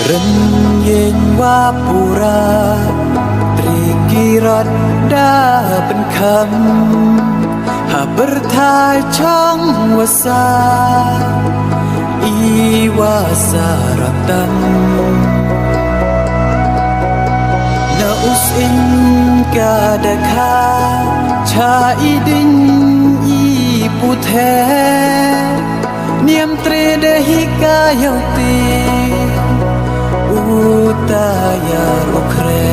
Rengin wapura Trikirat dah penkam Ha bertai chong wasa Iwasa ratan Na usin kadakha Cha idin i puthe Niam tre dehika yauti Utaya rokre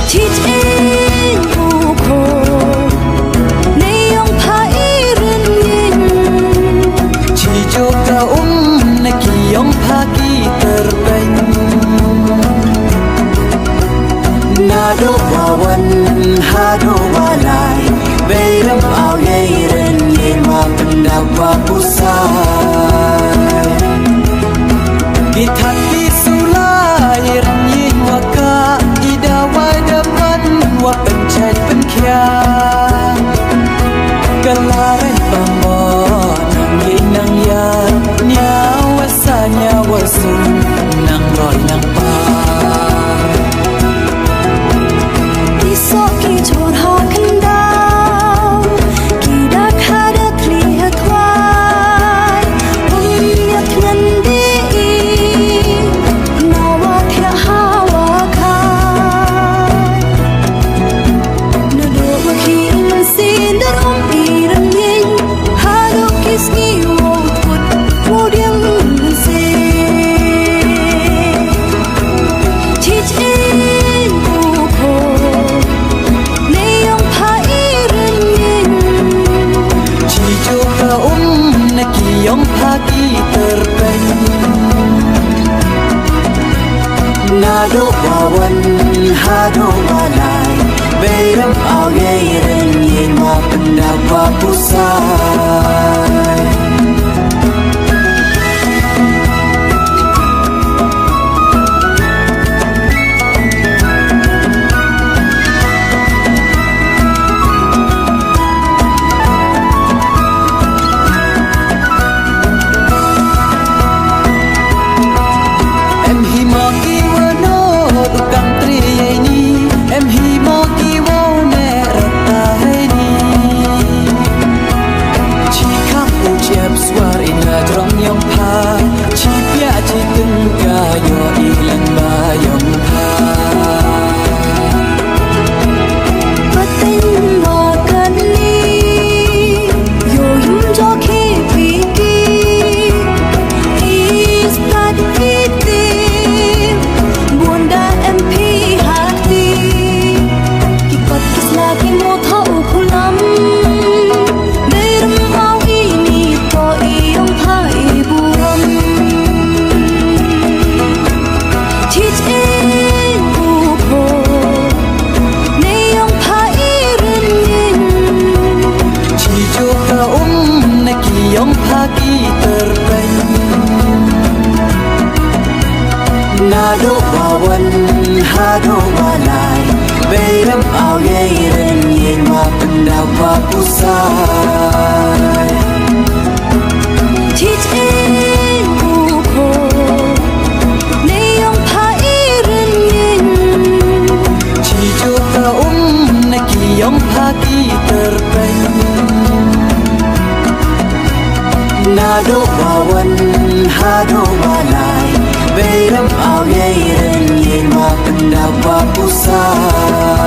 Chichin uko Neyong pairin yin Chijoka nakiyong pagi terbang Nado wawan hado walay Bayram au yairen yema pendawa pusay Githati sulay yin waka Idawai dapat wa pencet penkian Galarai pambo nang yin nang ya Nyawa sa nyawa sun nang roy nang pa Isok ki chor ha kendau Kida kada klihat wai Pemiat ngendi Nawa kya hawa kai Nado makin sindar iran yin Hado kisni wong put Wodiang se Chichin uko Neyong pairin yin Chijoka nakiyong pagi terbang Nado wawan hado walay Bayram au yairen yema pendawa pusay Em hi mo ki wano tukang tri ni Em hi mo ki wo ne rata ni Chi khap u chep swar in la trong yong pa Chi pia chi tung ka yo ilan ba yong pa Patin mo kani Yo yum jo ki piki Is that itim Bunda MP hati Kipat kis lagi mo tau kulam Beram au ini to iyong hai buram Chichin uko Neyong pairin yin Chijoka nakiyong pagi terbang Nado wawan hado walay Bayram au yairen yema pendawa pusay Chichin uko Neyong pairin yin Chijoka nakiyong pagi terbang Nado wawan hado walay Bayram au yairen yema pendawa pusay